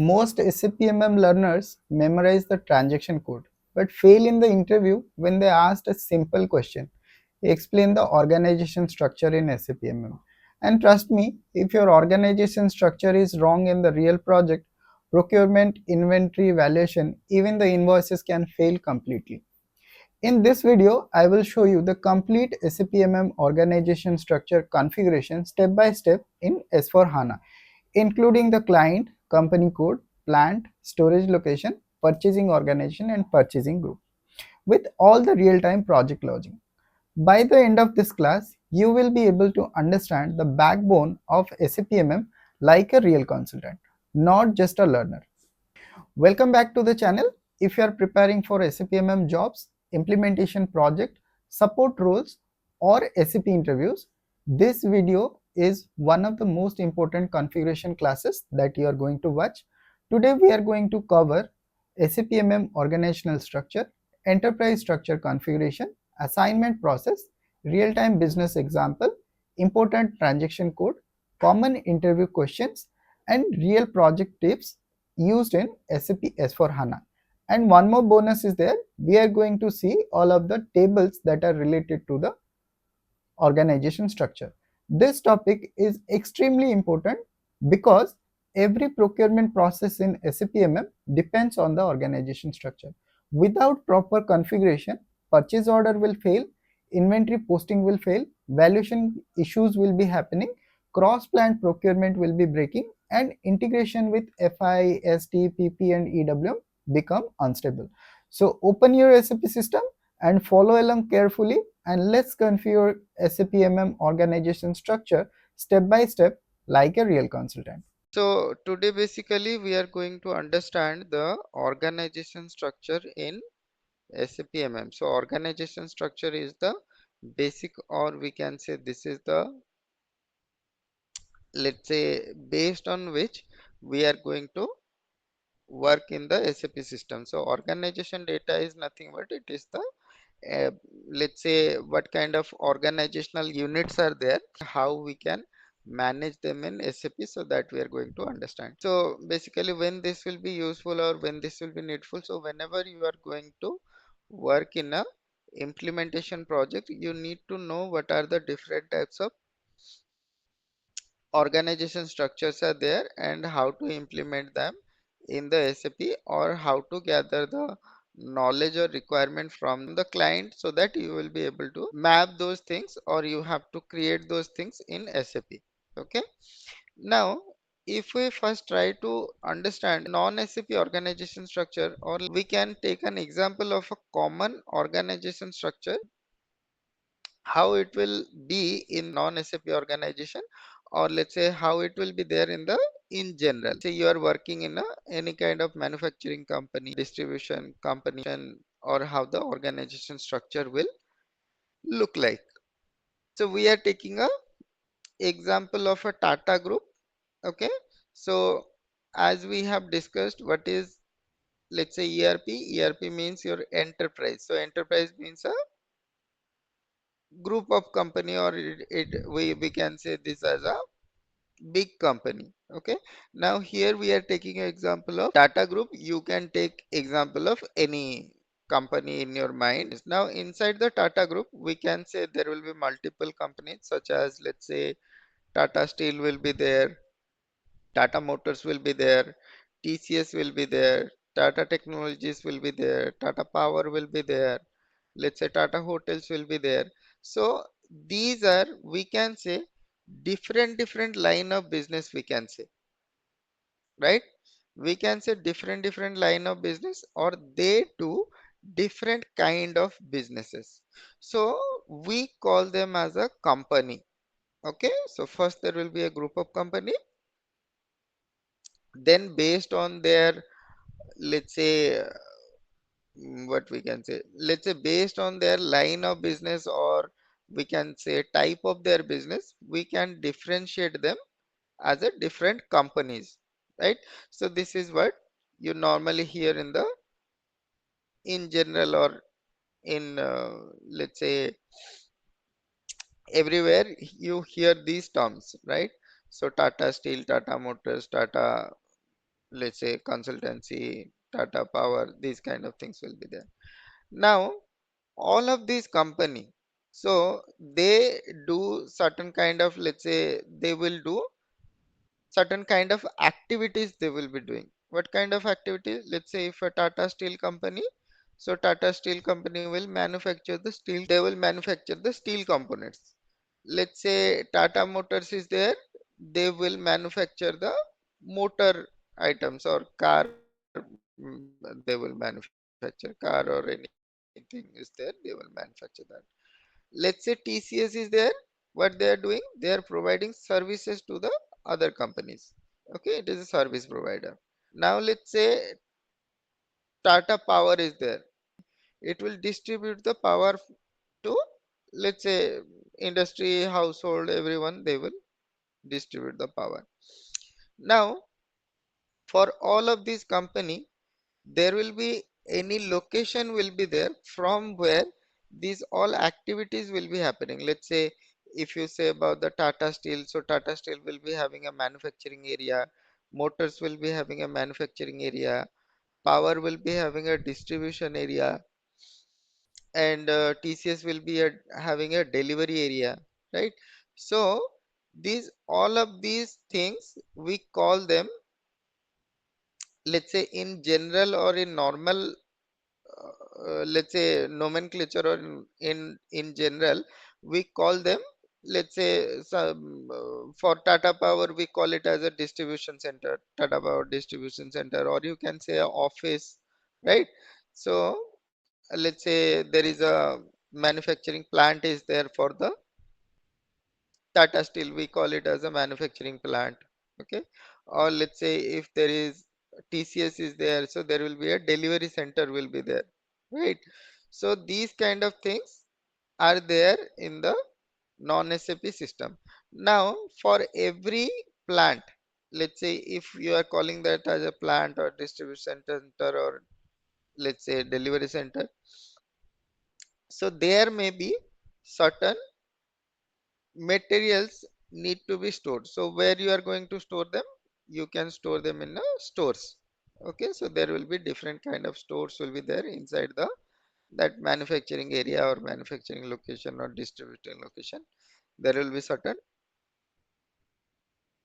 Most SAP MM learners memorize the transaction code but fail in the interview when they asked a simple question. Explain the organization structure in SAP MM. And trust me, if your organization structure is wrong in the real project, procurement, inventory, valuation, even the invoices can fail completely. In this video, I will show you the complete SAP MM organization structure configuration step by step in S/4HANA, including the client, company code, plant, storage location, purchasing organization, and purchasing group, with all the real-time project logic. By the end of this class, you will be able to understand the backbone of SAP MM like a real consultant, not just a learner. Welcome back to the channel. If you are preparing for SAP MM jobs, implementation project, support roles, or SAP interviews, this video is one of the most important configuration classes that you are going to watch. Today we are going to cover SAP MM organizational structure, enterprise structure configuration, assignment process, real-time business example, important transaction code, common interview questions, and real project tips used in SAP S/4HANA. And one more bonus is there. We are going to see all of the tables that are related to the organization structure. This topic is extremely important because every procurement process in SAP MM depends on the organization structure. Without proper configuration, purchase order will fail, inventory posting will fail, valuation issues will be happening, cross-plant procurement will be breaking, and integration with FI, ST, PP, and EWM become unstable. So open your SAP system and follow along carefully, and let's configure SAP MM organization structure step by step like a real consultant. So today basically we are going to understand the organization structure in SAP MM. So organization structure is the basic, or we can say this is the, let's say, based on which we are going to work in the SAP system. So organization data is nothing but it is the uh, let's say what kind of organizational units are there, how we can manage them in SAP, so that we are going to understand. So basically when this will be useful or when this will be needful, so whenever you are going to work in a implementation project, you need to know what are the different types of organization structures are there and how to implement them in the SAP, or how to gather the knowledge or requirement from the client so that you will be able to map those things, or you have to create those things in SAP. Okay. Now, if we first try to understand non-SAP organization structure, or we can take an example of a common organization structure, how it will be in non-SAP organization, or let's say how it will be there in the in general. Say you are working in a any kind of manufacturing company, distribution company, or how the organization structure will look like. So we are taking a example of a Tata group. Okay. So as we have discussed, what is, let's say, ERP means your enterprise. So enterprise means a group of company, or we can say this as a big company. Okay. Now here we are taking an example of Tata group. You can take example of any company in your mind. Now inside the Tata group, we can say there will be multiple companies, such as, let's say, Tata Steel will be there, Tata Motors will be there, TCS will be there, Tata Technologies will be there, Tata Power will be there, let's say Tata Hotels will be there. So these are, we can say, different line of business, we can say, right? We can say different line of business, or they do different kind of businesses. So we call them as a company. Okay. So first there will be a group of company, then based on their, let's say, what we can say, let's say based on their line of business, or we can say type of their business, we can differentiate them as a different companies, right? So this is what you normally hear in the in general, or in let's say everywhere you hear these terms, right? So Tata Steel, Tata Motors, Tata let's say consultancy, Tata Power, these kind of things will be there. Now, all of these company, so they do certain kind of, let's say they will do certain kind of activities they will be doing. What kind of activities? Let's say if a Tata Steel company, so Tata Steel company will manufacture the steel, they will manufacture the steel components. Let's say Tata Motors is there, they will manufacture the motor items, or car, they will manufacture car, or anything is there, they will manufacture that. Let's say TCS is there, what they are doing, they are providing services to the other companies. Okay, it is a service provider. Now let's say Tata Power is there, it will distribute the power to, let's say, industry, household, everyone, they will distribute the power. Now, for all of these company, there will be any location will be there from where these all activities will be happening. Let's say if you say about the Tata Steel, so Tata Steel will be having a manufacturing area, Motors will be having a manufacturing area, Power will be having a distribution area, and TCS will be having a delivery area, right? So these all of these things we call them, let's say in general or in normal, let's say nomenclature, or in general we call them, let's say some, for Tata Power we call it as a distribution center, Tata Power distribution center, or you can say a office, right? So let's say there is a manufacturing plant is there for the Tata Steel, we call it as a manufacturing plant. Okay. Or let's say if there is TCS is there, so there will be a delivery center will be there. Right. So these kind of things are there in the non-SAP system. Now for every plant, let's say if you are calling that as a plant or distribution center, or let's say delivery center, so there may be certain materials need to be stored. So where you are going to store them, you can store them in stores. Okay, so there will be different kind of stores will be there inside the that manufacturing area or manufacturing location or distributing location. There will be certain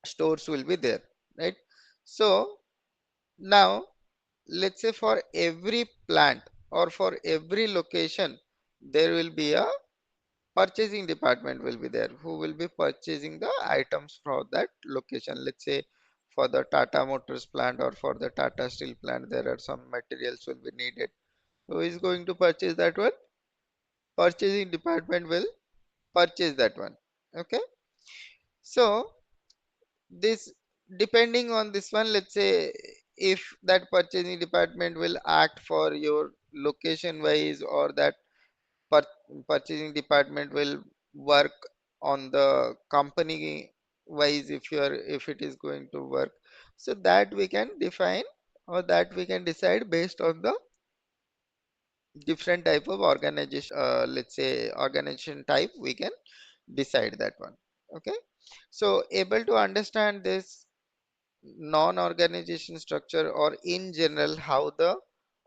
stores will be there, right? So now let's say for every plant or for every location, there will be a purchasing department will be there who will be purchasing the items for that location. Let's say for the Tata Motors plant or for the Tata Steel plant, there are some materials will be needed. Who is going to purchase that one? Purchasing department will purchase that one. Okay. So this, depending on this one, let's say if that purchasing department will act for your location wise, or that purchasing department will work on the company wise, if you are, if it is going to work, so that we can define, or that we can decide based on the different type of organization, let's say organization type, we can decide that one. Okay, so able to understand this non-organization structure, or in general how the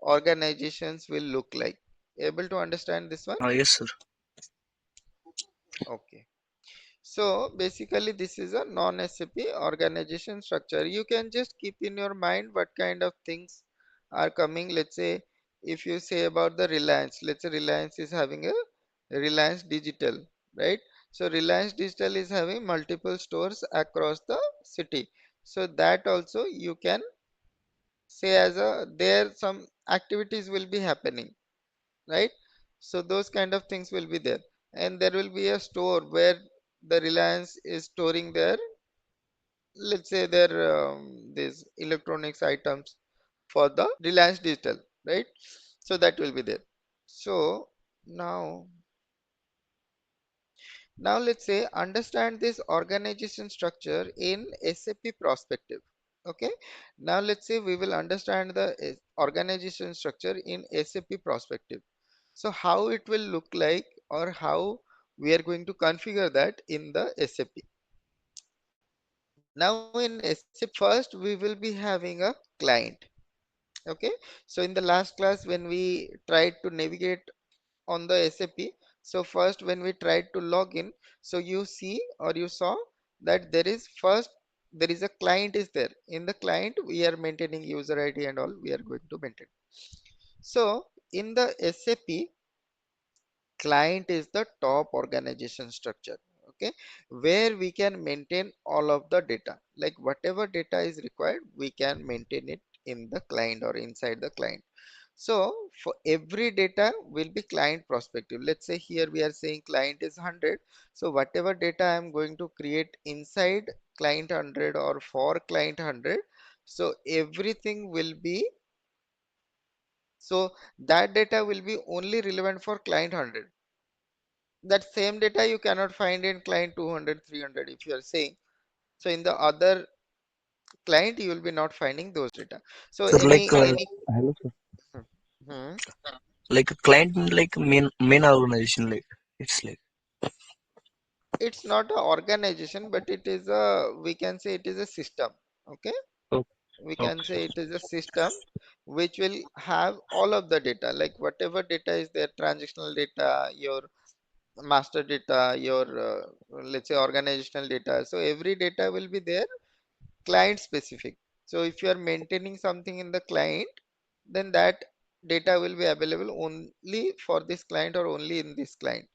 organizations will look like, able to understand this one? Yes, sir. Okay. So basically this is a non-SAP organization structure. You can just keep in your mind what kind of things are coming. Let's say if you say about the Reliance, let's say Reliance is having a Reliance Digital, right? So Reliance Digital is having multiple stores across the city. So that also you can say as a, there some activities will be happening, right? So those kind of things will be there, and there will be a store where the Reliance is storing their, let's say their these electronics items for the Reliance Digital, right? So that will be there. So now, now let's say understand this organization structure in SAP perspective. Okay. Now let's say we will understand the organization structure in SAP perspective. So how it will look like, or how we are going to configure that in the SAP. Now in SAP, first we will be having a client. Okay, so in the last class when we tried to navigate on the SAP, so first when we tried to log in, so you see or you saw that there is a client is there. In the client we are maintaining user ID and all we are going to maintain. So in the SAP, client is the top organization structure, okay, where we can maintain all of the data, like whatever data is required we can maintain it in the client or inside the client. So for every data will be client prospective. Let's say here we are saying client is 100, so whatever data I am going to create inside client 100 or for client 100, so everything will be, so that data will be only relevant for client 100. That same data you cannot find in client 200, 300 if you are saying. So in the other client you will be not finding those data. So Sir, any hello, sir. hmm, hmm. Like a client, like main organization, like it's like It's not a organization, but it is a, we can say it is a system. Okay, okay, we can okay, say it is a system which will have all of the data, like whatever data is there, transactional data, your master data, your let's say organizational data. So every data will be there client specific. So if you are maintaining something in the client, then that data will be available only for this client or only in this client.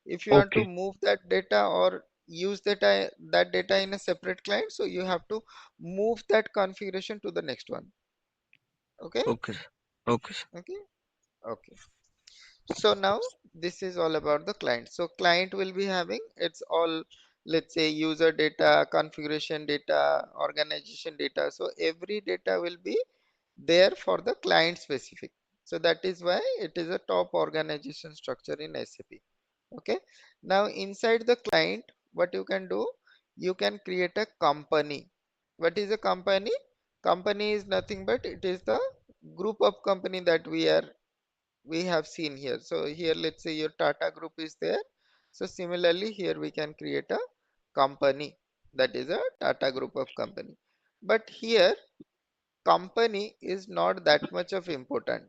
If you want to okay, move that data or use that data in a separate client, so you have to move that configuration to the next one. Okay, okay, okay, sir. okay, okay. So now this is all about the client. So client will be having it's all, let's say user data, configuration data, organization data. So every data will be there for the client specific. So that is why it is a top organization structure in SAP. Okay. Now inside the client, what you can do, you can create a company. What is a company? Company is nothing but it is the group of company that we have seen here. So here let's say your Tata group is there. So similarly here we can create a company, that is a Tata group of company. But here company is not that much of important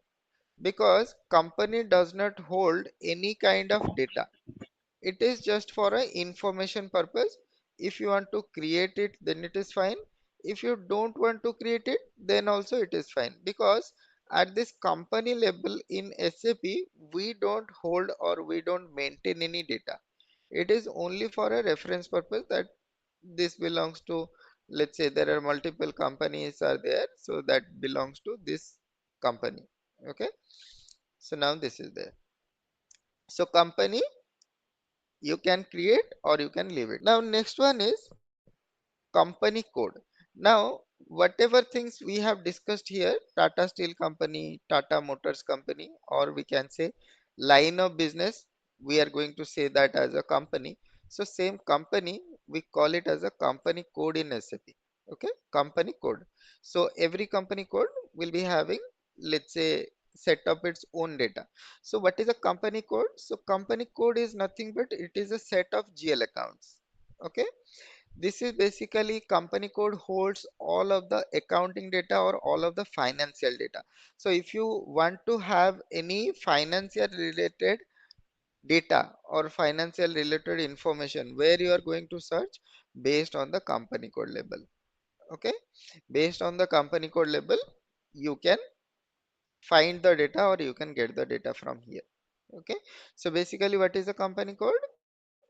because company does not hold any kind of data. It is just for a information purpose. If you want to create it then it is fine. If you don't want to create it then also it is fine, because at this company level in SAP we don't hold or we don't maintain any data. It is only for a reference purpose that this belongs to, let's say there are multiple companies are there, so that belongs to this company. Okay, so now this is there. So company you can create or you can leave it. Now next one is company code. Now whatever things we have discussed here, Tata Steel company, Tata Motors company, or we can say line of business, we are going to say that as a company. So same company we call it as a company code in SAP. Okay, company code. So every company code will be having, let's say, set up its own data. So what is a company code? So company code is nothing but it is a set of GL accounts. Okay, this is basically company code holds all of the accounting data or all of the financial data. So if you want to have any financial related data or financial related information, where you are going to search? Based on the company code label. Okay, based on the company code label you can find the data or you can get the data from here. Okay, so basically what is a company code?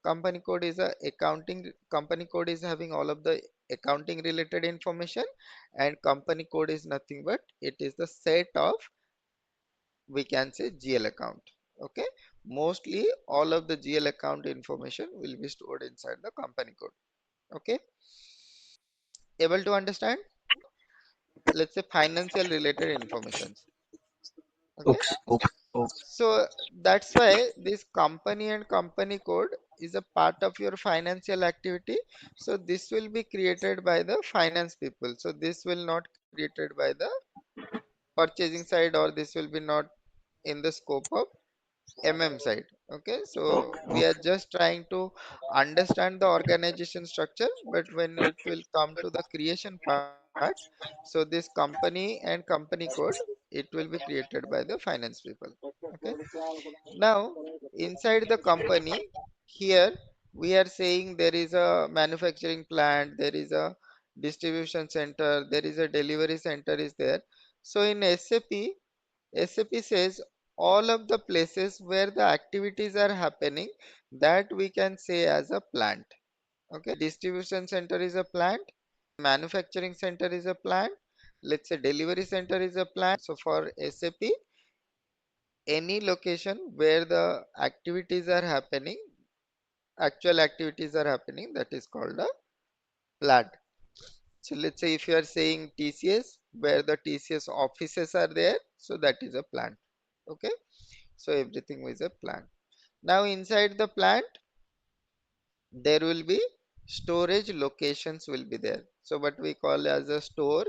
Company code is a accounting, company code is having all of the accounting related information, and company code is nothing but it is the set of, we can say, GL account. Okay, mostly all of the GL account information will be stored inside the company code. Okay, able to understand? Let's say financial related informations. Okay, Okay, okay, okay, so that's why this company and company code is a part of your financial activity. So this will be created by the finance people. So this will not created by the purchasing side, or this will be not in the scope of MM side. Okay, so okay, we are just trying to understand the organization structure, but when it will come to the creation part, So this company and company code, it will be created by the finance people. Okay. Now inside the company, here we are saying there is a manufacturing plant, there is a distribution center, there is a delivery center is there. So in SAP says all of the places where the activities are happening, that we can say as a plant. Okay, let's say distribution center is a plant, manufacturing center is a plant, let's say delivery center is a plant. So for SAP, any location where the activities are happening, actual activities are happening, that is called a plant. So let's say if you are saying TCS, where the TCS offices are there, so that is a plant. Okay, so everything is a plant. Now inside the plant, there will be storage locations will be there. So what we call as a store,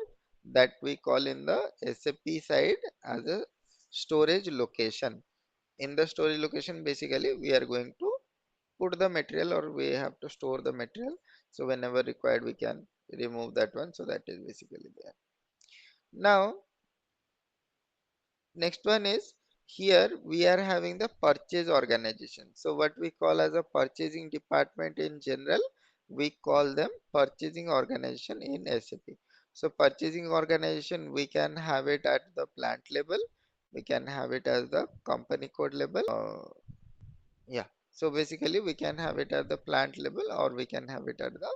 that we call in the SAP side as a storage location. In the storage location, basically we are going to put the material, or we have to store the material. So whenever required, we can remove that one. So that is basically there. Now next one is, here we are having the purchase organization. So what we call as a purchasing department in general, we call them purchasing organization in SAP. So purchasing organization, we can have it at the plant level, we can have it as the company code level. Yeah. So basically we can have it at the plant level, or we can have it at the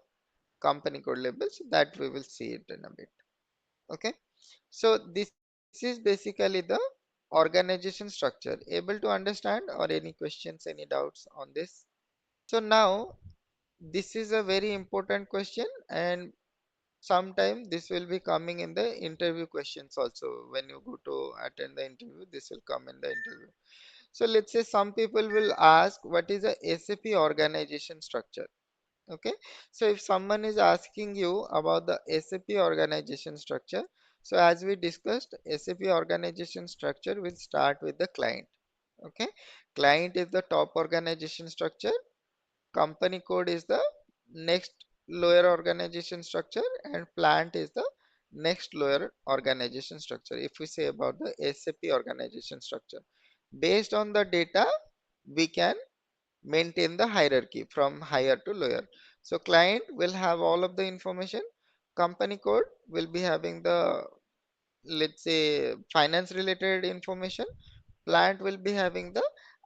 company code level. So that we will see it in a bit. Okay. So this is basically the organization structure. Able to understand, or any questions, any doubts on this? So now this is a very important question, and sometime this will be coming in the interview questions also. When you go to attend the interview, this will come in the interview. So let's say some people will ask, what is a SAP organization structure? Okay, so if someone is asking you about the SAP organization structure, so as we discussed, SAP organization structure will start with the client. Okay, client is the top organization structure, company code is the next lower organization structure, and plant is the next lower organization structure. If we say about the SAP organization structure, based on the data, we can maintain the hierarchy from higher to lower. So client will have all of the information, company code will be having the, let's say, finance related information, plant will be having the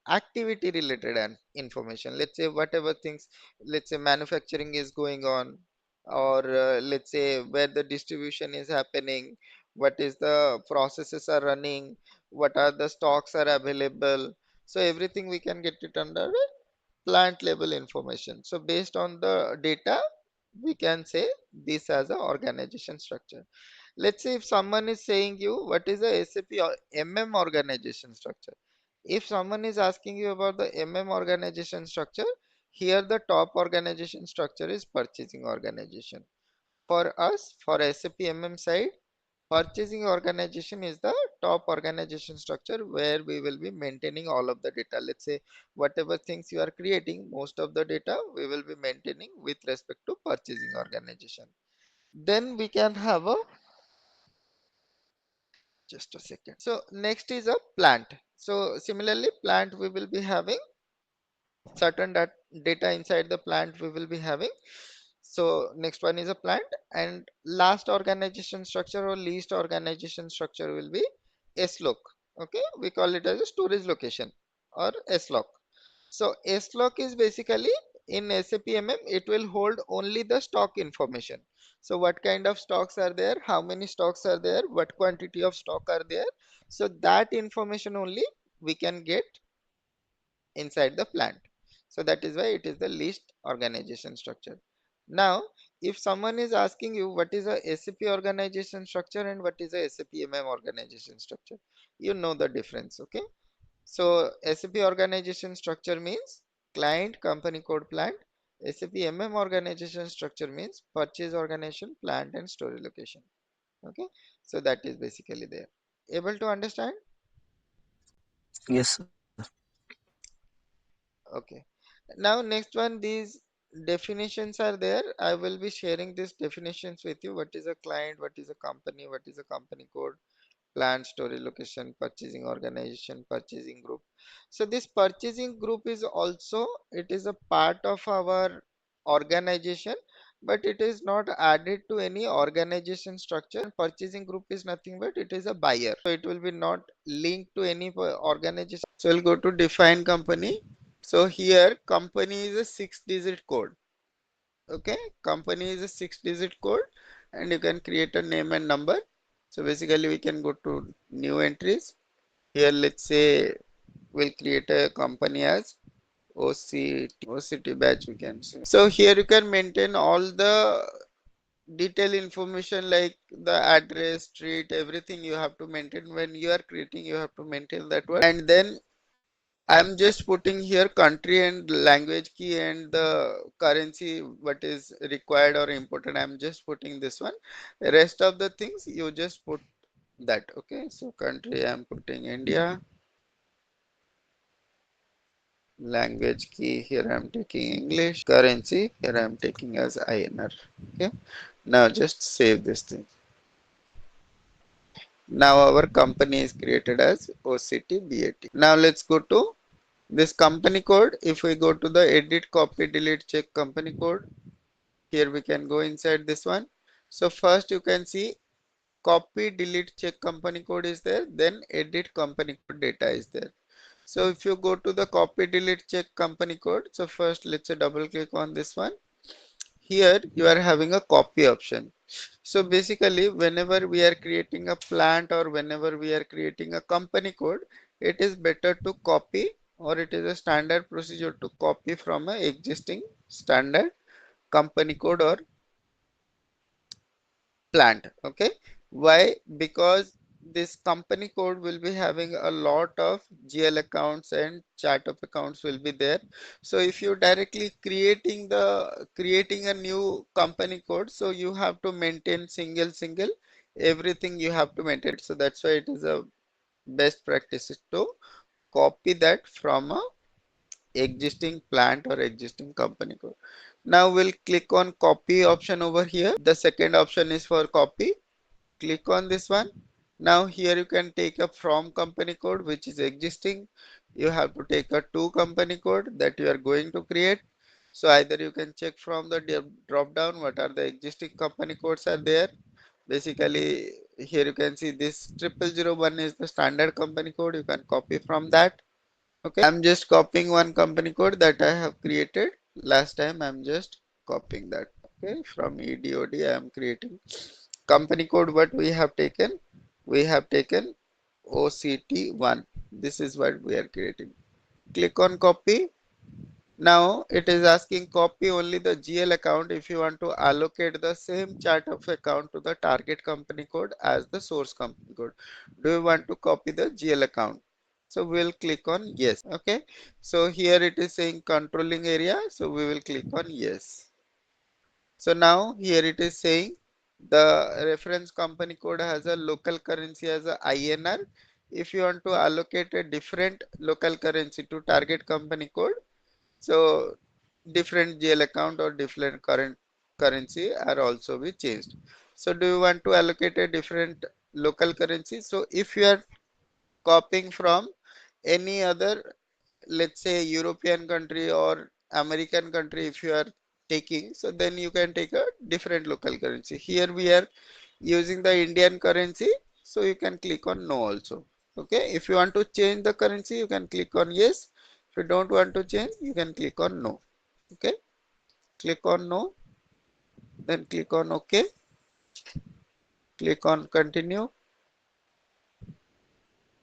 activity related information. Let's say whatever things, let's say manufacturing is going on, or let's say where the distribution is happening, what is the processes are running, what are the stocks are available. So everything we can get it under plant level information. So based on the data, we can say this as a organization structure. Let's say if someone is saying you, what is the SAP or MM organization structure? If someone is asking you about the MM organization structure, here the top organization structure is purchasing organization. For us, for SAP MM side, purchasing organization is the top organization structure where we will be maintaining all of the data. Let's say whatever things you are creating, most of the data we will be maintaining with respect to purchasing organization. Then we can have a, just a second. So next is a plant. So similarly, plant we will be having certain data inside the plant we will be having. So next one is a plant, and last organization structure or least organization structure will be SLOC. Okay, we call it as a storage location, or SLOC. So SLOC is basically, in SAP MM, it will hold only the stock information. So what kind of stocks are there, how many stocks are there, what quantity of stock are there. So that information only we can get inside the plant. So that is why it is the least organization structure. Now, if someone is asking you what is a SAP organization structure and what is a SAP MM organization structure, you know the difference. Okay. So SAP organization structure means client, company code, plant. SAP MM organization structure means purchase organization, plant and storage location. Okay. So that is basically there. Able to understand? Yes, sir. Okay. Now next one, these definitions are there. I will be sharing these definitions with you. What is a client, what is a company, what is a company code, plant, storage location, purchasing organization, purchasing group. So this purchasing group is also, it is a part of our organization, but it is not added to any organization structure. Purchasing group is nothing but it is a buyer, so it will be not linked to any organization. So we'll go to define company. So here company is a 6-digit code. Okay, company is a 6-digit code, and you can create a name and number. So basically we can go to new entries. Here let's say we'll create a company as OCT batch, we can say. So here you can maintain all the detailed information like the address, street, everything you have to maintain. When you are creating, you have to maintain that one. And then I'm just putting here country and language key and the currency what is required or important. I'm just putting this one. The rest of the things you just put that. Okay, so country I'm putting India. Language key here I'm taking English. Currency here I'm taking as INR. Okay, now just save this thing. Now our company is created as OCT BAT. Now let's go to this company code. If we go to the edit, copy, delete, check company code, here we can go inside this one. So first you can see copy, delete, check company code is there, then edit company code data is there. So if you go to the copy, delete, check company code, so first let's say double click on this one. Here you are having a copy option. So basically whenever we are creating a plant or whenever we are creating a company code, it is better to copy, or it is a standard procedure to copy from a existing standard company code or plant. Okay, why? Because this company code will be having a lot of GL accounts and chart of accounts will be there. So if you directly creating a new company code, so you have to maintain single everything you have to maintain. So that's why it is a best practice is to copy that from a existing plant or existing company code. Now we'll click on copy option over here. The second option is for copy. Click on this one. Now here you can take a from company code which is existing. You have to take a to company code that you are going to create. So either you can check from the drop down what are the existing company codes are there. Basically here you can see this 0001 is the standard company code. You can copy from that. Okay, I'm just copying one company code that I have created last time. I'm just copying that. Okay, from EDOD I am creating company code. What we have taken, we have taken OCT1. This is what we are creating. Click on copy. Now it is asking copy only the GL account if you want to allocate the same chart of account to the target company code as the source company code. Do you want to copy the GL account? So we'll click on yes. Okay. So here it is saying controlling area. So we will click on yes. So now here it is saying the reference company code has a local currency as a INR. If you want to allocate a different local currency to target company code, so different GL account or different current currency are also be changed. So do you want to allocate a different local currency? So if you are copying from any other, let's say European country or American country, if you are taking, so then you can take a different local currency. Here we are using the Indian currency, so you can click on no also. Okay, if you want to change the currency, you can click on yes. If you don't want to change, you can click on no. Okay, click on no, then click on OK, click on continue.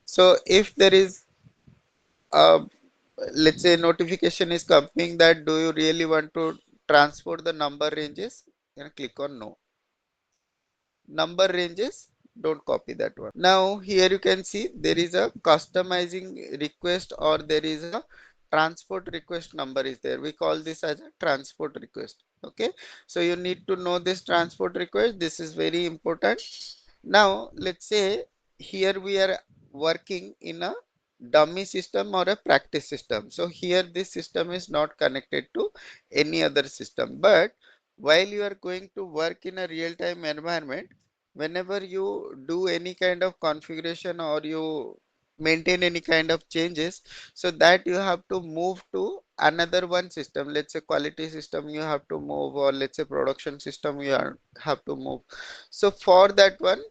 So if there is a, let's say, notification is coming that do you really want to transport the number ranges, then click on no. Number ranges, don't copy that one. Now here you can see there is a customizing request or there is a transport request number is there. We call this as a transport request. Okay, so you need to know this transport request. This is very important. Now let's say here we are working in a dummy system or a practice system. So here this system is not connected to any other system. But while you are going to work in a real-time environment, whenever you do any kind of configuration or you maintain any kind of changes, so that you have to move to another one system. Let's say quality system you have to move, or let's say production system have to move. So for that one,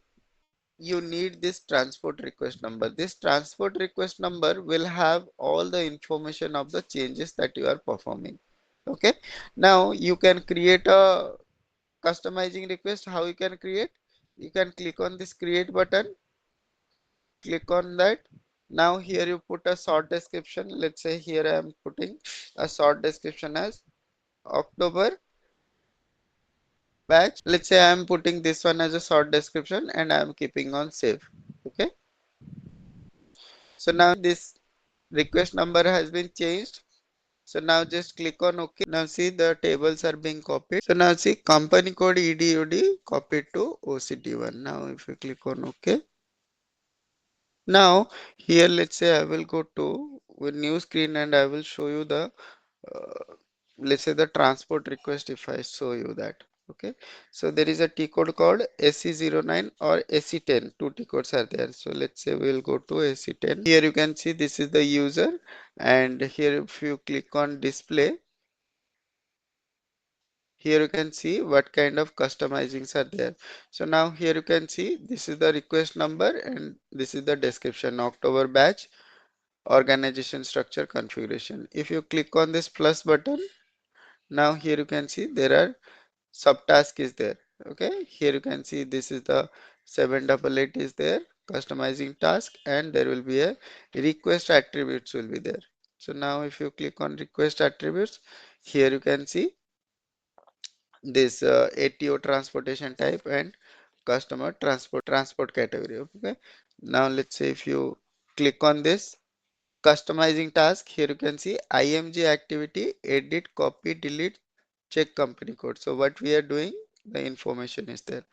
you need this transport request number. This transport request number will have all the information of the changes that you are performing. Okay. Now you can create a customizing request. How you can create? You can click on this create button, click on that. Now here you put a short description. Let's say here I am putting a short description as October batch. Let's say I am putting this one as a short description and I am keeping on save. Okay. So now this request number has been changed. So now just click on OK. Now see the tables are being copied. So now see company code EDUD copied to OCT1. Now if you click on OK. Now here let's say I will go to a new screen and I will show you the let's say the transport request if I show you that. Okay. So there is a T code called SC09 or SC10. Two T codes are there. So let's say we'll go to SC10. Here you can see this is the user, and here if you click on display, here you can see what kind of customizings are there. So now here you can see this is the request number and this is the description, October batch, organization structure configuration. If you click on this plus button, now here you can see there are subtask is there. Okay, here you can see this is the 788 is there, customizing task, and there will be a request attributes will be there. So now if you click on request attributes, here you can see this ATO transportation type and customer transport category. Okay, now let's say if you click on this customizing task, here you can see IMG activity, edit, copy, delete, check company code. So what we are doing, the information is there.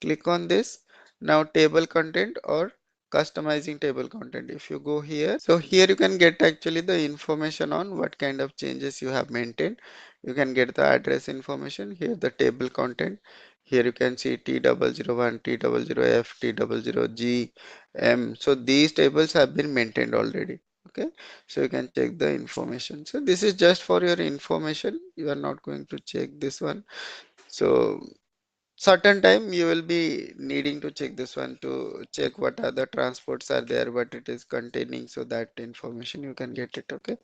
Click on this. Now table content or customizing table content. If you go here, so here you can get actually the information on what kind of changes you have maintained. You can get the address information here, the table content. Here you can see T001, T00F, T00G, M. So these tables have been maintained already. Okay, so you can check the information. So this is just for your information. You are not going to check this one. So certain time you will be needing to check this one to check what other transports are there, what it is containing, so that information you can get it. Okay,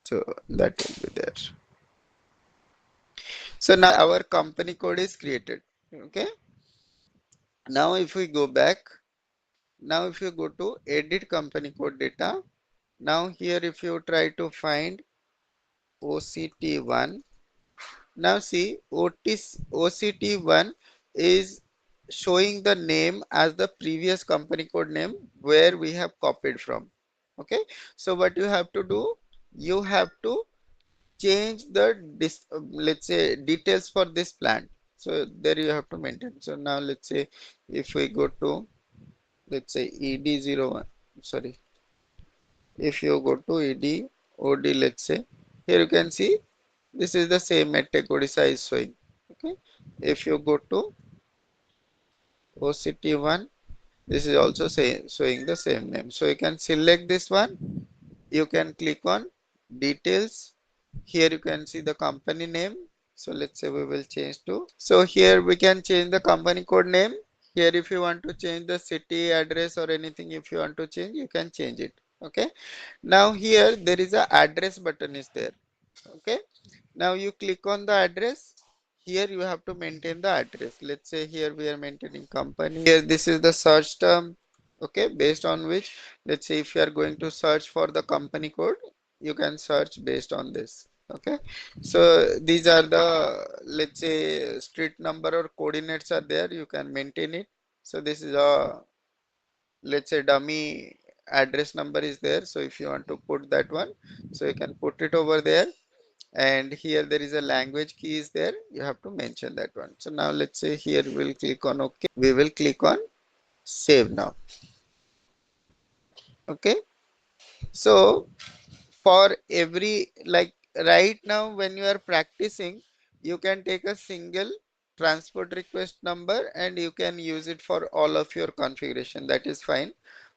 so that will be there. So now our company code is created. Okay, now if we go back, now if you go to edit company code data, now here if you try to find OCT1, now see OCT1 is showing the name as the previous company code name where we have copied from. Okay, so what you have to do, you have to change the let's say details for this plant. So there you have to maintain. So now let's say if we go to let's say ED01, sorry, if you go to EDOD, let's say here you can see this is the same medtech Odisha is showing. Okay, if you go to OCT1, this is also showing the same name. So you can select this one. You can click on details. Here you can see the company name. So let's say we will change to. So here we can change the company code name. Here if you want to change the city address or anything, if you want to change, you can change it. Okay. Now here there is a address button is there. Okay. Now you click on the address. Here you have to maintain the address. Let's say here we are maintaining company. Here this is the search term. Okay, based on which, let's say if you are going to search for the company code, you can search based on this. Okay, so these are the, let's say, street number or coordinates are there. You can maintain it. So this is a, let's say, dummy address number is there. So if you want to put that one, so you can put it over there, and here there is a language key is there, you have to mention that one. So now let's say here we'll click on OK, we will click on save now. Okay, so for every, like right now when you are practicing, you can take a single transport request number and you can use it for all of your configuration, that is fine.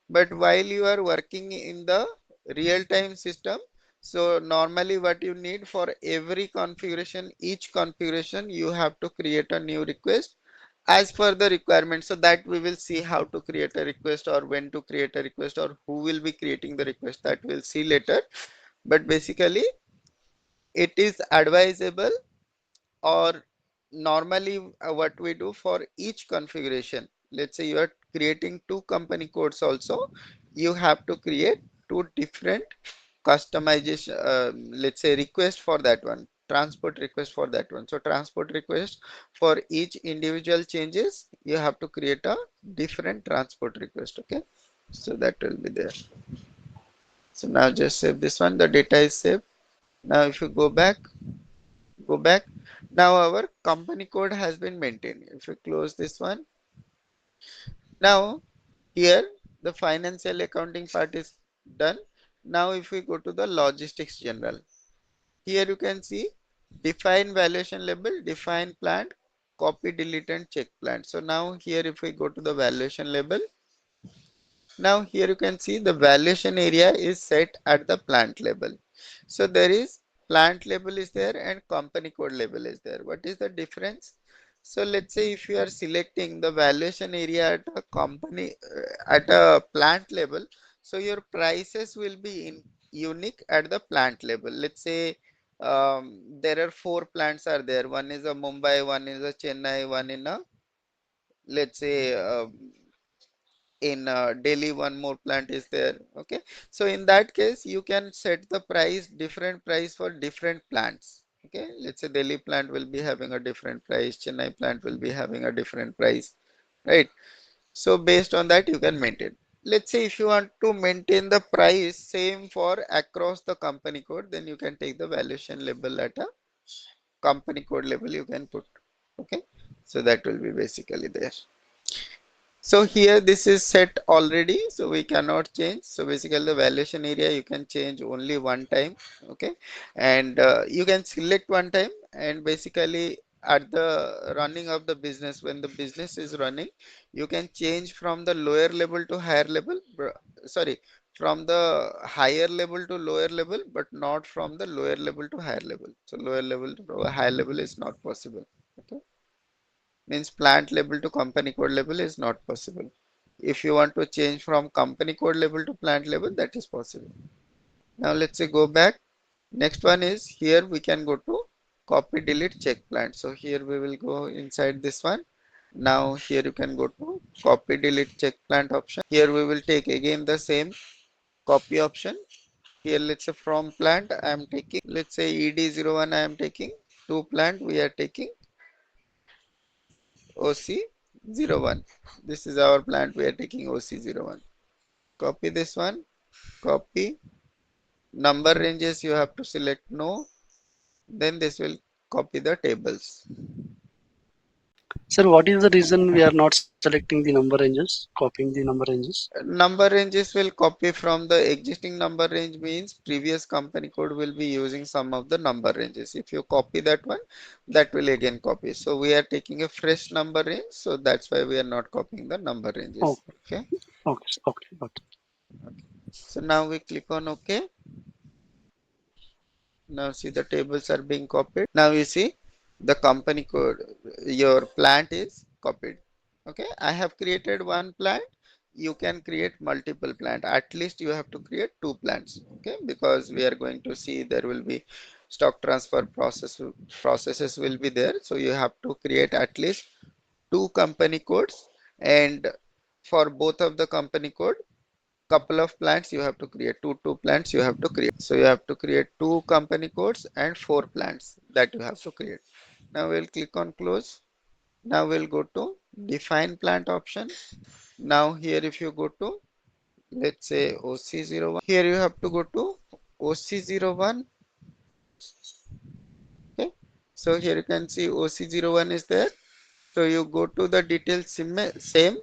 But while you are working in the real time system, so normally what you need for every configuration, each configuration you have to create a new request as per the requirement. So that we will see how to create a request, or when to create a request, or who will be creating the request, that we'll see later. But basically it is advisable, or normally what we do for each configuration, let's say you are creating two company codes also, you have to create two different customization, let's say request for that one, transport request for that one. So transport request for each individual changes, you have to create a different transport request. Okay, so that will be there. So now just save this one, the data is saved. Now if you go back, now our company code has been maintained. If we close this one, now here the financial accounting part is done. Now if we go to the logistics general, here you can see define valuation label, define plant, copy, delete and check plant. So now here if we go to the valuation label, now here you can see the valuation area is set at the plant level. So there is plant label is there and company code label is there. What is the difference? So let's say if you are selecting the valuation area at a company at a plant level, so your prices will be unique at the plant level. Let's say there are four plants are there. One is a Mumbai, one is a Chennai, one in a, let's say in Delhi, one more plant is there. Okay, so in that case you can set the price, different price for different plants. Okay, let's say Delhi plant will be having a different price, Chennai plant will be having a different price, right? So based on that you can maintain. Let's say if you want to maintain the price same for across the company code, then you can take the valuation label at a company code level you can put. Okay, so that will be basically there. So here this is set already, so we cannot change. So basically the valuation area you can change only one time. Okay, and you can select one time, and basically at the running of the business, when the business is running, you can change from the lower level to higher level. Sorry, from the higher level to lower level, but not from the lower level to higher level. So lower level to higher level is not possible. Okay, means plant level to company code level is not possible. If you want to change from company code level to plant level, that is possible. Now let's say go back. Next one is here we can go to copy, delete, check plant. So here we will go inside this one. Now here you can go to copy, delete, check plant option. Here we will take again the same copy option. Here let's say from plant I am taking, let's say ED01 I am taking, to plant we are taking OC01. This is our plant, we are taking OC01. Copy this one, copy. Number ranges you have to select no, then this will copy the tables. Sir, what is the reason we are not selecting the number ranges, copying the number ranges? Number ranges will copy from the existing number range, means previous company code will be using some of the number ranges. If you copy that one, that will again copy. So we are taking a fresh number range, so that's why we are not copying the number ranges. Okay, Okay. okay, okay, okay. So now we click on OK. Now see the tables are being copied. Now you see the company code, your plant is copied. Okay, I have created one plant. You can create multiple plant. At least you have to create two plants. Okay, because we are going to see there will be stock transfer processes will be there. So you have to create at least two company codes, and for both of the company code, couple of plants you have to create, two plants you have to create. So you have to create two company codes and four plants that you have to create. Now we'll click on close. Now we'll go to define plant option. Now here if you go to, let's say OC01, here you have to go to OC01. Okay, so here you can see OC01 is there. So you go to the details same.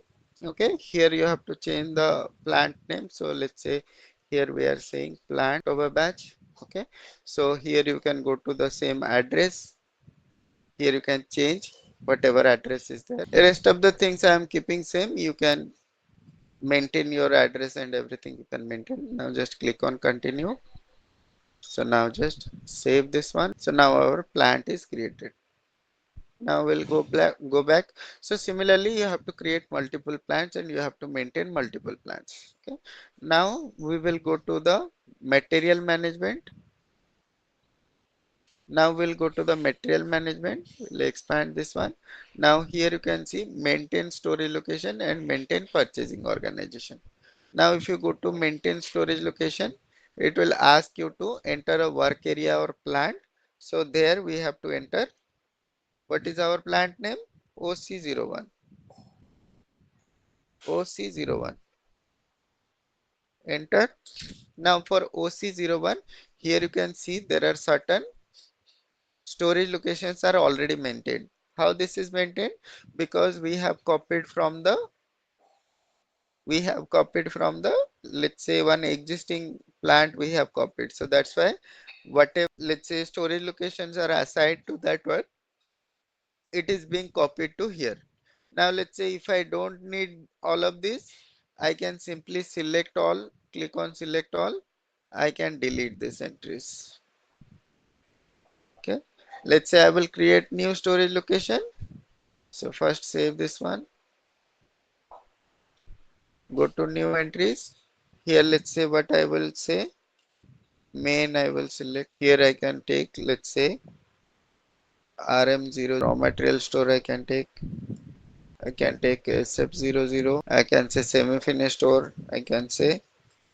Okay, here you have to change the plant name. So let's say here we are saying plant over batch. Okay, so here you can go to the same address. Here you can change whatever address is there. The rest of the things I am keeping same. You can maintain your address and everything you can maintain. Now just click on continue. So now just save this one. So now our plant is created. Now we'll go back. So similarly, you have to create multiple plants and you have to maintain multiple plants. Okay. Now we will go to the material management. Now we'll go to the material management. We'll expand this one. Now here you can see maintain storage location and maintain purchasing organization. Now if you go to maintain storage location, it will ask you to enter a work area or plant. So there we have to enter what is our plant name? OC01. OC01. Enter. Now for OC01, here you can see there are certain storage locations are already maintained. How this is maintained? Because we have copied from the let's say one existing plant we have copied. So that's why whatever let's say storage locations are assigned to that one, it is being copied to here. Now let's say if I don't need all of this, I can simply select all, click on select all. I can delete these entries. Okay. Let's say I will create new storage location. So first save this one. Go to new entries. Here let's say what I will say. Main I will select. Here I can take let's say RM0 raw material store I can take. I can take SF00. I can say semi-finished store. I can say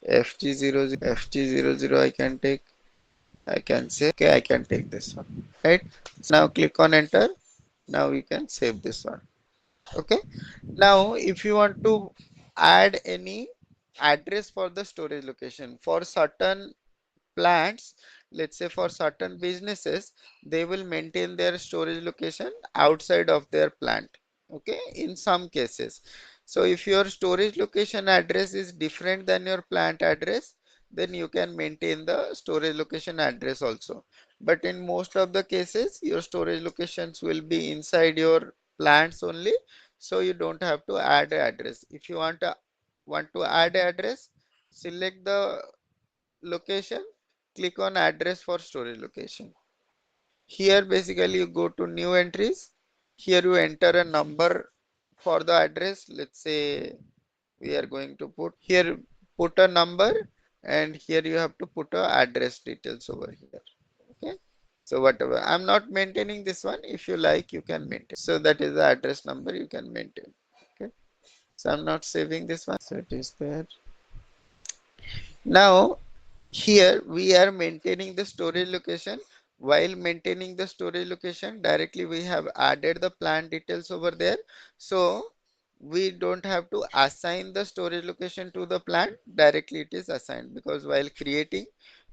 FG00 I can take. I can say okay, I can take this one. Right. So now click on enter. Now we can save this one. Okay. Now if you want to add any address for the storage location for certain plants, let's say for certain businesses, they will maintain their storage location outside of their plant. Okay, in some cases. So if your storage location address is different than your plant address, then you can maintain the storage location address also. But in most of the cases, your storage locations will be inside your plants only, so you don't have to add address. If you want to add address, select the location, click on address for storage location. Here basically you go to new entries. Here you enter a number for the address. Let's say we are going to put a number, and here you have to put a address details over here. Okay. So whatever. I'm not maintaining this one. If you like, you can maintain. So that is the address number you can maintain. Okay. So I'm not saving this one. So it is there. Now here we are maintaining the storage location. While maintaining the storage location, directly we have added the plant details over there. So we don't have to assign the storage location to the plant. Directly it is assigned, because while creating,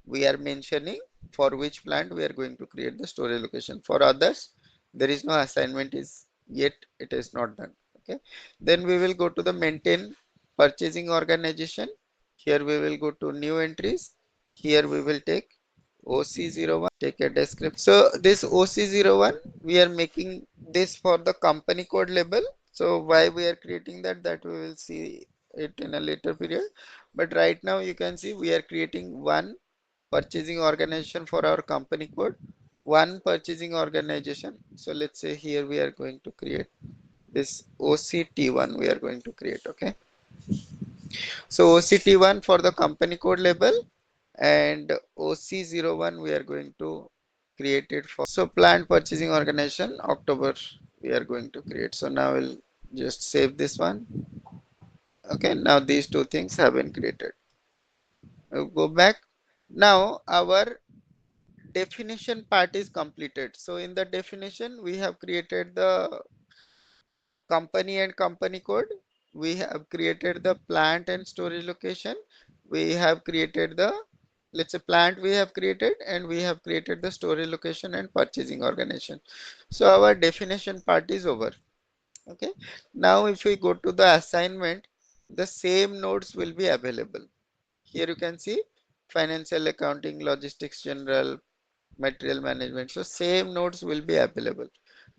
we are mentioning for which plant we are going to create the storage location. For others, there is no assignment is yet, it is not done. Okay. Then we will go to the maintain purchasing organization. Here we will go to new entries. Here we will take OC01, take a description. So this OC01, we are making this for the company code label. So why we are creating that we will see it in a later period. But right now you can see we are creating one purchasing organization for our company code, one purchasing organization. So let's say here we are going to create this OCT1 we are going to create. Okay. So OCT1 for the company code label, and OC01 we are going to create it for. So plant purchasing organization October we are going to create. So now we'll just save this one. Okay, now these two things have been created. We'll go back. Now our definition part is completed. So in the definition we have created the company and company code. We have created the plant and storage location. We have created the, let's say, plant we have created, and we have created the storage location and purchasing organization. So our definition part is over. Okay. Now if we go to the assignment, the same nodes will be available. Here you can see financial accounting, logistics general, material management. So same nodes will be available.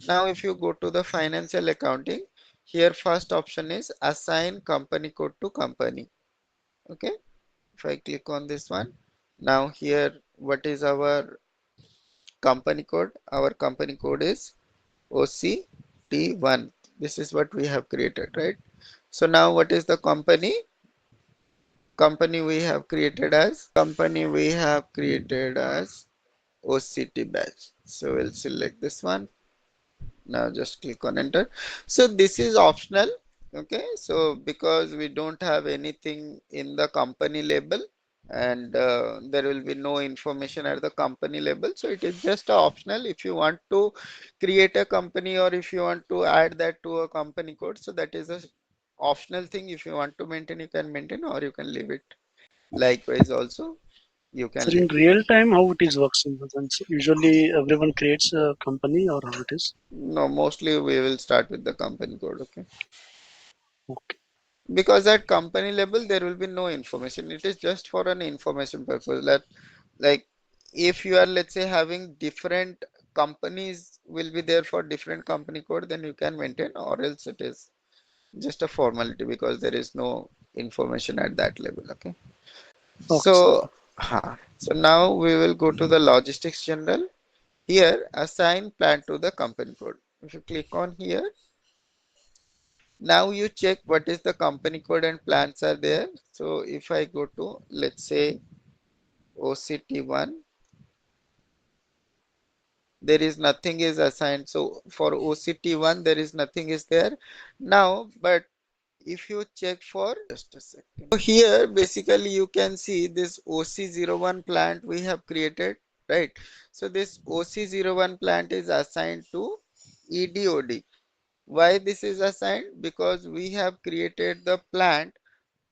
Now if you go to the financial accounting, here first option is assign company code to company. Okay. If I click on this one, now here what is our company code? Our company code is OCT1. This is what we have created, right? So now what is the company? Company we have created as OCT batch. So we'll select this one. Now just click on enter. So this is optional. Okay. So because we don't have anything in the company label, and there will be no information at the company level, so it is just optional. If you want to create a company or if you want to add that to a company code, so that is a optional thing. If you want to maintain, you can maintain, or you can leave it. Likewise also you Sir, can in leave. real time, how it is works in the sense, usually everyone creates a company or how it is? No, mostly we will start with the company code. Okay. Okay. Because at company level there will be no information. It is just for an information purpose. That, like, if you are, let's say, having different companies will be there for different company code, then you can maintain, or else it is just a formality because there is no information at that level. Okay. Okay, sir. So so now we will go to the logistics general. Here assign plan to the company code. If you click on here, now you check what is the company code and plans are there. So if I go to, let's say, OCT1, there is nothing is assigned. So for OCT1, there is nothing is there now. But if you check for just a second, so here basically you can see this OC01 plant we have created, right? So this OC01 plant is assigned to EDOD. Why this is assigned? Because we have created the plant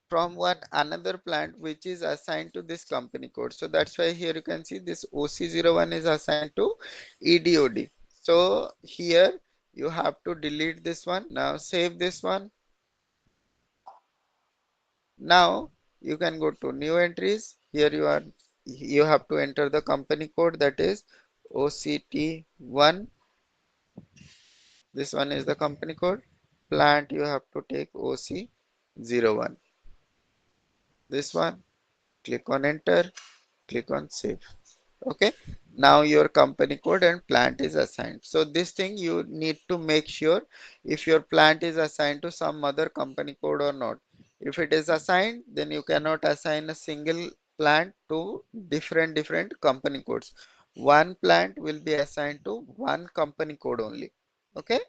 from one another plant which is assigned to this company code. So that's why here you can see this OC01 is assigned to EDOD. So here you have to delete this one. Now save this one. Now you can go to new entries. Here you have to enter the company code, that is OCT1. This one is the company code. Plant you have to take OC01. This one, click on enter, click on save. Okay. Now your company code and plant is assigned. So this thing you need to make sure if your plant is assigned to some other company code or not. If it is assigned, then you cannot assign a single plant to different company codes. One plant will be assigned to one company code only. Okay.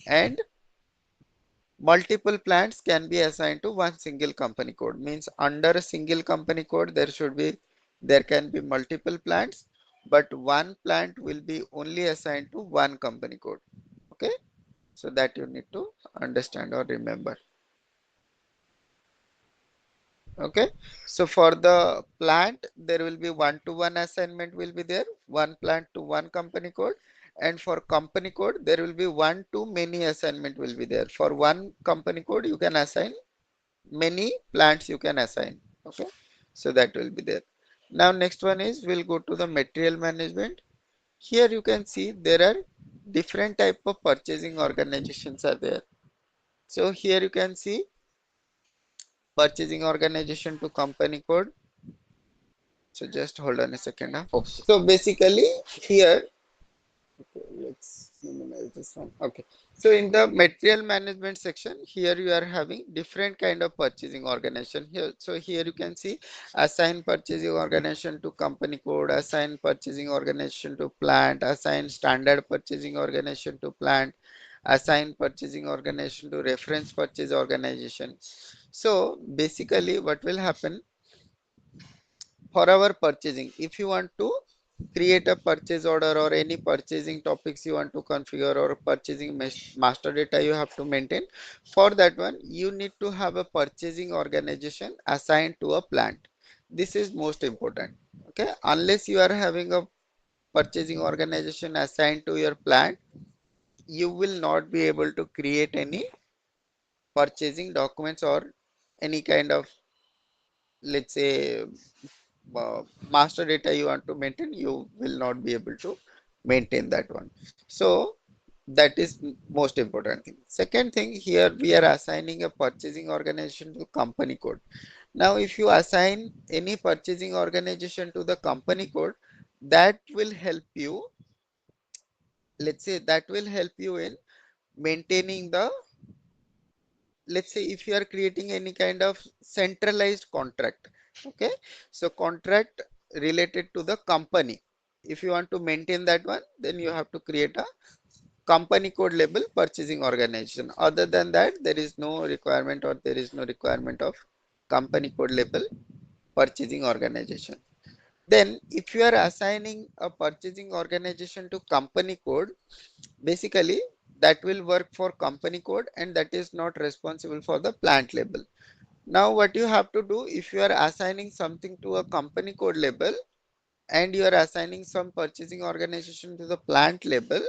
And multiple plants can be assigned to one single company code. Means under a single company code there can be multiple plants, but one plant will be only assigned to one company code. Okay. So that you need to understand or remember. Okay. So for the plant there will be one to one assignment will be there, one plant to one company code. And for company code there will be one to many assignment will be there. For one company code you can assign many plants, you can assign. Okay. So that will be there. Now next one is we'll go to the material management. Here you can see there are different type of purchasing organizations are there. So here you can see purchasing organization to company code. So just hold on a second. Okay. So basically here, okay, let's minimize this one. Okay. So in the material management section, here you are having different kind of purchasing organization here. So here you can see assign purchasing organization to company code, assign purchasing organization to plant, assign standard purchasing organization to plant, assign purchasing organization to reference purchase organization. So basically what will happen for our purchasing, if you want to create a purchase order or any purchasing topics you want to configure or purchasing master data you have to maintain, for that one you need to have a purchasing organization assigned to a plant. This is most important. Okay. Unless you are having a purchasing organization assigned to your plant, you will not be able to create any purchasing documents or any kind of, let's say, uh, master data you want to maintain, you will not be able to maintain that one. So that is most important thing. Second thing, here we are assigning a purchasing organization to company code. Now if you assign any purchasing organization to the company code, that will help you, let's say, that will help you in maintaining the, let's say, if you are creating any kind of centralized contract, okay, so contract related to the company, if you want to maintain that one, then you have to create a company code label purchasing organization. Other than that, there is no requirement, or there is no requirement of company code label purchasing organization. Then if you are assigning a purchasing organization to company code, basically that will work for company code, and that is not responsible for the plant label. Now what you have to do, if you are assigning something to a company code label and you are assigning some purchasing organization to the plant label,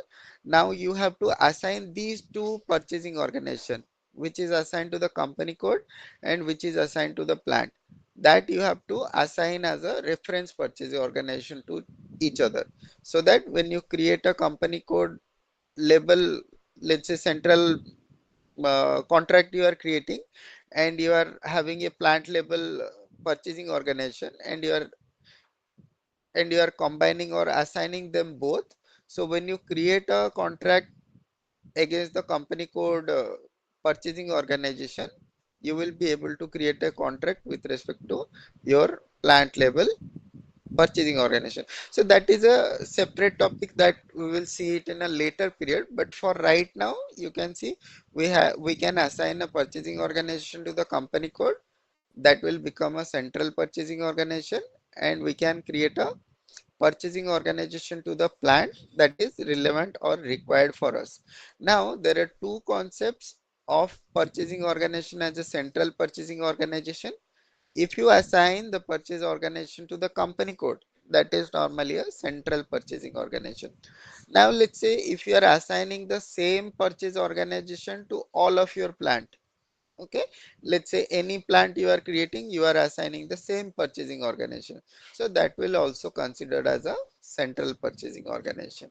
now you have to assign these two purchasing organization, which is assigned to the company code and which is assigned to the plant, that you have to assign as a reference purchasing organization to each other, so that when you create a company code label, let's say central contract you are creating, and you are having a plant level purchasing organization, and you are combining or assigning them both. So when you create a contract against the company code purchasing organization, you will be able to create a contract with respect to your plant level purchasing organization. So that is a separate topic that we will see it in a later period, but for right now you can see we can assign a purchasing organization to the company code, that will become a central purchasing organization, and we can create a purchasing organization to the plant that is relevant or required for us. Now there are two concepts of purchasing organization as a central purchasing organization. If you assign the purchase organization to the company code, that is normally a central purchasing organization. Now let's say if you are assigning the same purchase organization to all of your plant, okay, let's say any plant you are creating, you are assigning the same purchasing organization, so that will also considered as a central purchasing organization.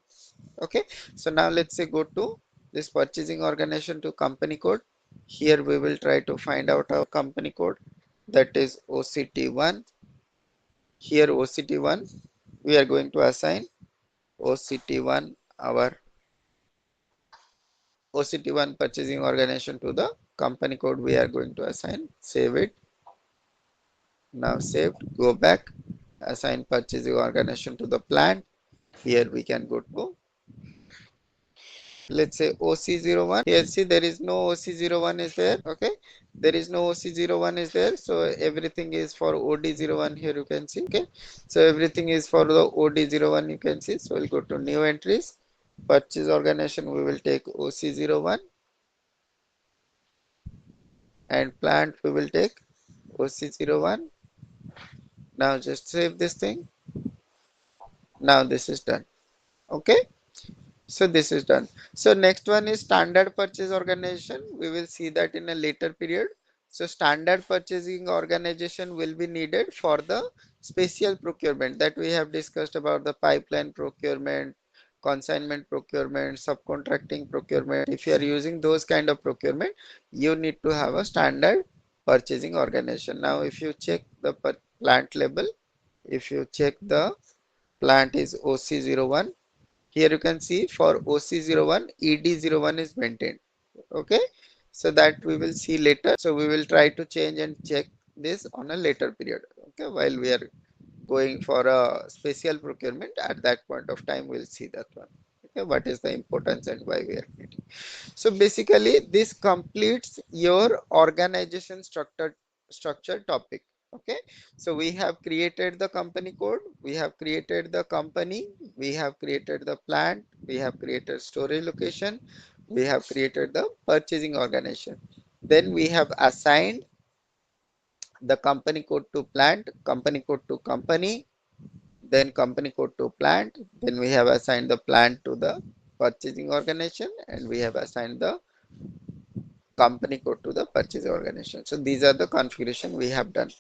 Okay, so now let's say go to this purchasing organization to company code. Here we will try to find out our company code, that is OCT1. Here OCT1, we are going to assign OCT1, our OCT1 purchasing organization to the company code we are going to assign. Save it. Now saved, go back, assign purchasing organization to the plant. Here we can go to, let's say, OC01. Here see there is no OC01 is there. Okay, there is no OC01 is there, so everything is for OD01. Here you can see. Okay, so everything is for the OD01, you can see. So we'll go to new entries, purchase organization, we will take OC01, and plant we will take OC01. Now just save this thing. Now this is done. Okay, so this is done. So next one is standard purchase organization. We will see that in a later period. So standard purchasing organization will be needed for the special procurement that we have discussed about, the pipeline procurement, consignment procurement, subcontracting procurement. If you are using those kind of procurement, you need to have a standard purchasing organization. Now if you check the plant label, if you check the plant is OC01, here you can see for OC01, ED01 is maintained. Okay, so that we will see later. So we will try to change and check this on a later period. Okay, while we are going for a special procurement, at that point of time we'll see that one. Okay, what is the importance and why we are creating. So basically this completes your organization structure topic. Okay, so we have created the company code, we have created the company, we have created the plant, we have created storage location, we have created the purchasing organization. Then we have assigned the company code to plant, company code to company, then company code to plant, then we have assigned the plant to the purchasing organization, and we have assigned the company code to the purchasing organization. So these are the configuration we have done.